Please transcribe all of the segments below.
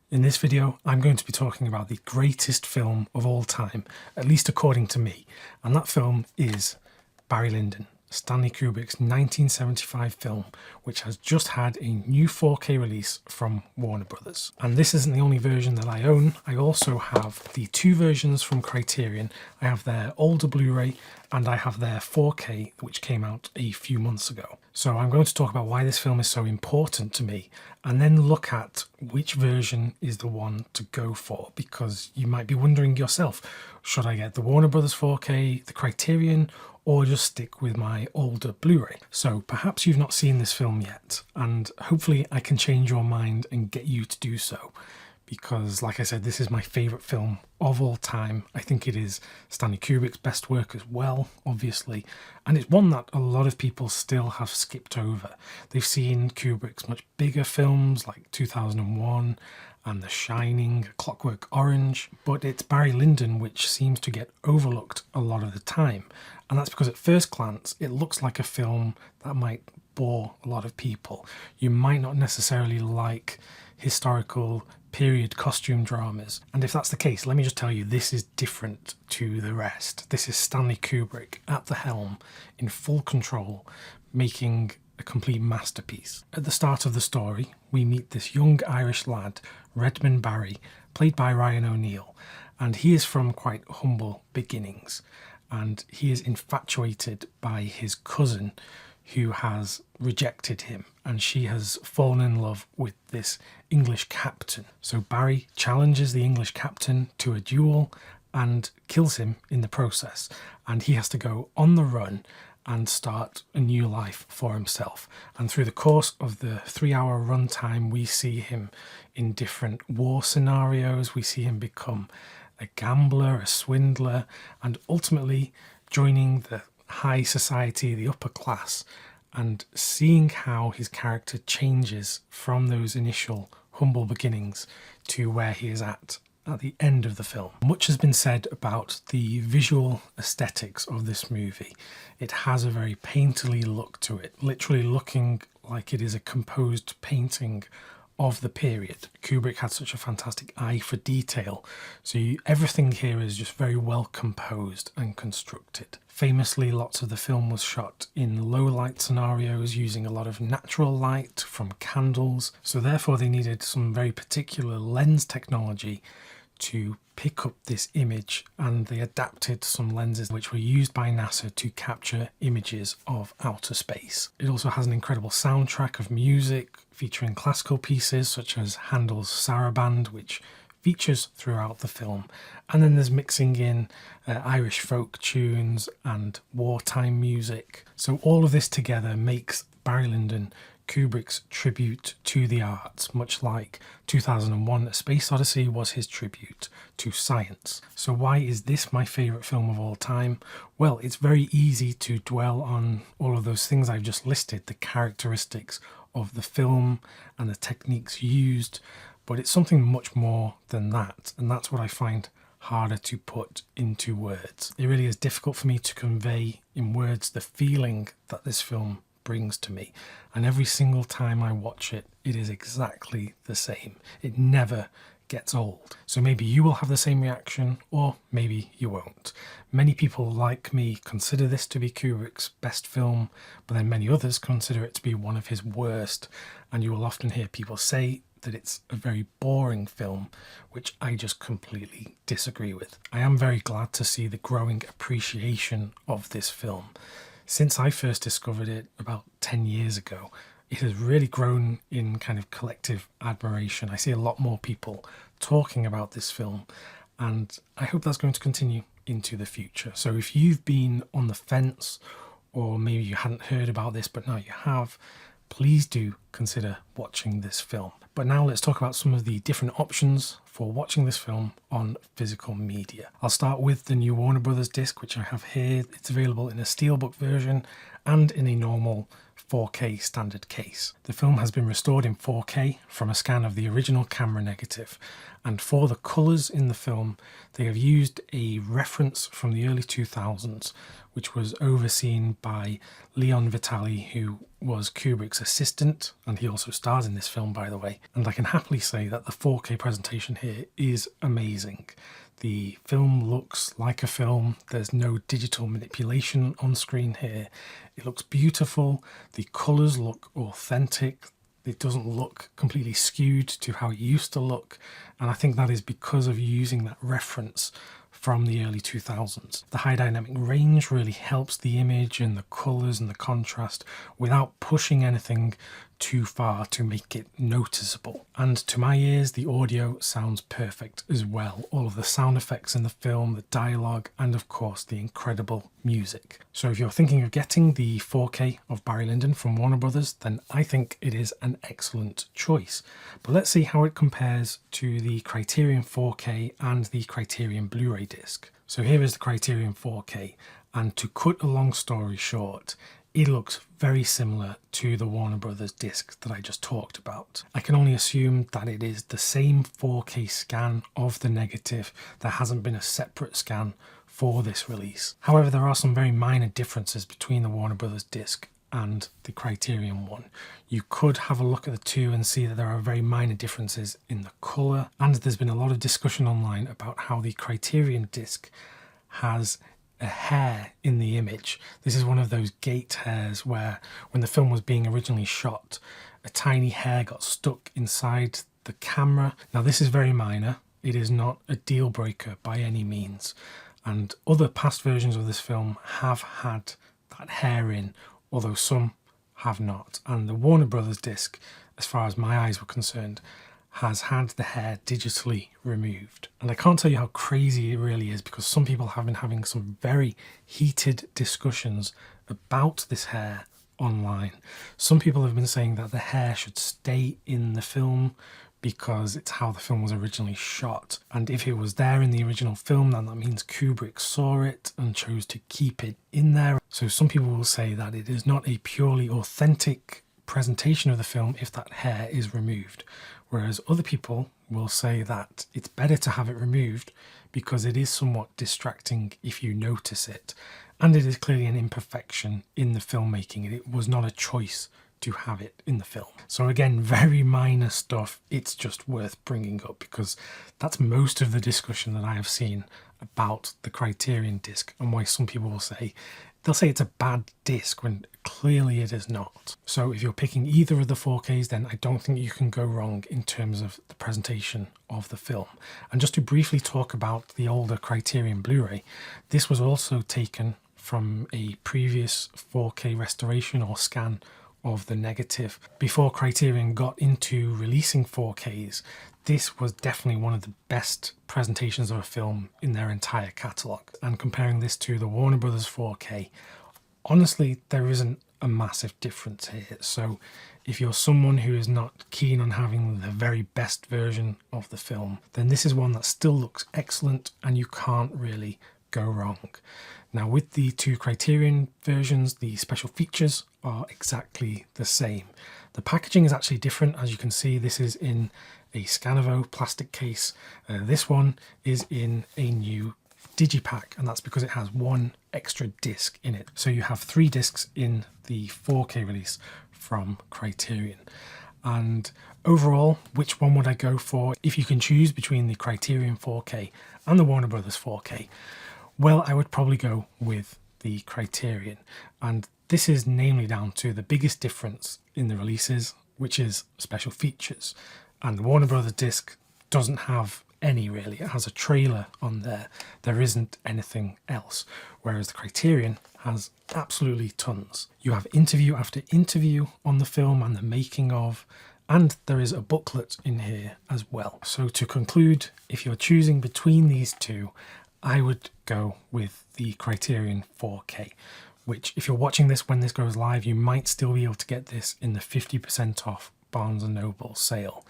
In this video, I'm going to be talking about the greatest film of all time, at least according to me, and that film is Barry Lyndon, Stanley Kubrick's 1975 film, which has just had a new 4K release from Warner Brothers. And this isn't the only version that I own. I also have the two versions from Criterion. I have their older Blu-ray and I have their 4K, which came out a few months ago. So I'm going to talk about why this film is so important to me, and then look at which version is the one to go for, because you might be wondering yourself, should I get the Warner Brothers 4K, the Criterion, or just stick with my older Blu-ray? So perhaps you've not seen this film yet, and hopefully I can change your mind and get you to do so. Because, like I said, this is my favourite film of all time. I think it is Stanley Kubrick's best work as well, obviously. And it's one that a lot of people still have skipped over. They've seen Kubrick's much bigger films like 2001 and The Shining, Clockwork Orange. But it's Barry Lyndon which seems to get overlooked a lot of the time. And that's because at first glance, it looks like a film that might bore a lot of people. You might not necessarily like historical period costume dramas, and if that's the case, let me just tell you, this is different to the rest. This is Stanley Kubrick at the helm, in full control, making a complete masterpiece. At the start of the story, we meet this young Irish lad, Redmond Barry, played by Ryan O'Neal, and he is from quite humble beginnings, and he is infatuated by his cousin, who has rejected him, and she has fallen in love with this English captain. So Barry challenges the English captain to a duel and kills him in the process, and he has to go on the run and start a new life for himself. And through the course of the 3-hour runtime, we see him in different war scenarios. We see him become a gambler, a swindler, and ultimately joining the high society, the upper class, and seeing how his character changes from those initial humble beginnings to where he is at the end of the film. Much has been said about the visual aesthetics of this movie. It has a very painterly look to it, literally looking like it is a composed painting of the period. Kubrick had such a fantastic eye for detail, so everything here is just very well composed and constructed. Famously, lots of the film was shot in low light scenarios using a lot of natural light from candles, so therefore they needed some very particular lens technology to pick up this image, and they adapted some lenses which were used by NASA to capture images of outer space. It also has an incredible soundtrack of music featuring classical pieces such as Handel's Saraband, which features throughout the film, and then there's mixing in Irish folk tunes and wartime music. So all of this together makes Barry Lyndon Kubrick's tribute to the arts, much like 2001: A Space Odyssey was his tribute to science. So why is this my favourite film of all time? Well, it's very easy to dwell on all of those things I've just listed, the characteristics of the film and the techniques used, but it's something much more than that, and that's what I find harder to put into words. It really is difficult for me to convey in words the feeling that this film brings to me, and every single time I watch it, it is exactly the same. It never gets old. So maybe you will have the same reaction, or maybe you won't. Many people like me consider this to be Kubrick's best film, but then many others consider it to be one of his worst, and you will often hear people say that it's a very boring film, which I just completely disagree with. I am very glad to see the growing appreciation of this film. Since I first discovered it about 10 years ago, it has really grown in kind of collective admiration. I see a lot more people talking about this film, and I hope that's going to continue into the future. So if you've been on the fence, or maybe you hadn't heard about this but now you have, please do consider watching this film. But now let's talk about some of the different options for watching this film on physical media. I'll start with the new Warner Brothers disc, which I have here. It's available in a steelbook version and in a normal 4K standard case. The film has been restored in 4K from a scan of the original camera negative, and for the colours in the film they have used a reference from the early 2000s which was overseen by Leon Vitali, who was Kubrick's assistant, and he also stars in this film, by the way. And I can happily say that the 4K presentation here is amazing. The film looks like a film. There's no digital manipulation on screen here. It looks beautiful. The colours look authentic. It doesn't look completely skewed to how it used to look. And I think that is because of using that reference from the early 2000s. The high dynamic range really helps the image and the colours and the contrast without pushing anything too far to make it noticeable. And to my ears, the audio sounds perfect as well. All of the sound effects in the film, the dialogue, and of course the incredible music. So if you're thinking of getting the 4K of Barry Lyndon from Warner Brothers, then I think it is an excellent choice. But let's see how it compares to the Criterion 4K and the Criterion Blu-ray disc. So here is the Criterion 4K, and to cut a long story short, it looks very similar to the Warner Brothers disc that I just talked about. I can only assume that it is the same 4K scan of the negative. There hasn't been a separate scan for this release. However, there are some very minor differences between the Warner Brothers disc and the Criterion one. You could have a look at the two and see that there are very minor differences in the colour, and there's been a lot of discussion online about how the Criterion disc has a hair in the image. This is one of those gate hairs where when the film was being originally shot, a tiny hair got stuck inside the camera. Now this is very minor. It is not a deal breaker by any means. And other past versions of this film have had that hair in, although some have not. And the Warner Brothers disc, as far as my eyes were concerned, has had the hair digitally removed. And I can't tell you how crazy it really is, because some people have been having some very heated discussions about this hair online. Some people have been saying that the hair should stay in the film because it's how the film was originally shot. And if it was there in the original film, then that means Kubrick saw it and chose to keep it in there. So some people will say that it is not a purely authentic presentation of the film if that hair is removed. Whereas other people will say that it's better to have it removed because it is somewhat distracting if you notice it. And it is clearly an imperfection in the filmmaking. It was not a choice to have it in the film. So again, very minor stuff. It's just worth bringing up because that's most of the discussion that I have seen about the Criterion disc, and why some people will say, they'll say it's a bad disc when clearly it is not. So if you're picking either of the 4Ks, then I don't think you can go wrong in terms of the presentation of the film. And just to briefly talk about the older Criterion Blu-ray, this was also taken from a previous 4K restoration or scan of the negative. Before Criterion got into releasing 4Ks, this was definitely one of the best presentations of a film in their entire catalogue. And comparing this to the Warner Brothers 4K, honestly, there isn't a massive difference here. So if you're someone who is not keen on having the very best version of the film, then this is one that still looks excellent and you can't really go wrong. Now with the two Criterion versions, the special features are exactly the same. The packaging is actually different. As you can see, this is in a Scanovo plastic case. This one is in a new digipack, and that's because it has one extra disc in it. So you have 3 discs in the 4K release from Criterion. And overall, which one would I go for if you can choose between the Criterion 4K and the Warner Brothers 4K? Well, I would probably go with the Criterion, and this is namely down to the biggest difference in the releases, which is special features. And the Warner Brothers disc doesn't have any really. It has a trailer on there. There isn't anything else, whereas the Criterion has absolutely tons. You have interview after interview on the film and the making of, and there is a booklet in here as well. So to conclude, if you're choosing between these two, I would go with the Criterion 4K, which if you're watching this when this goes live, you might still be able to get this in the 50% off Barnes & Noble sale.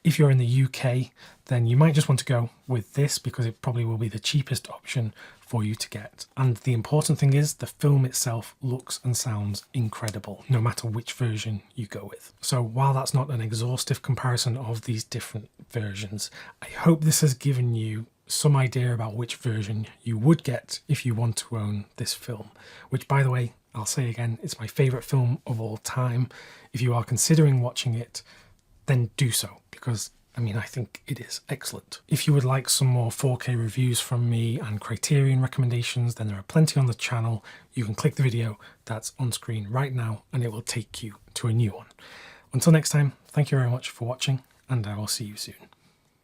If you're in the UK, then you might just want to go with this because it probably will be the cheapest option for you to get. And the important thing is the film itself looks and sounds incredible, no matter which version you go with. So while that's not an exhaustive comparison of these different versions, I hope this has given you some idea about which version you would get if you want to own this film, which, by the way, I'll say again, it's my favourite film of all time. If you are considering watching it, then do so, because I think it is excellent. If you would like some more 4K reviews from me and Criterion recommendations, then there are plenty on the channel. You can click the video that's on screen right now and it will take you to a new one. Until next time, thank you very much for watching, and I will see you soon.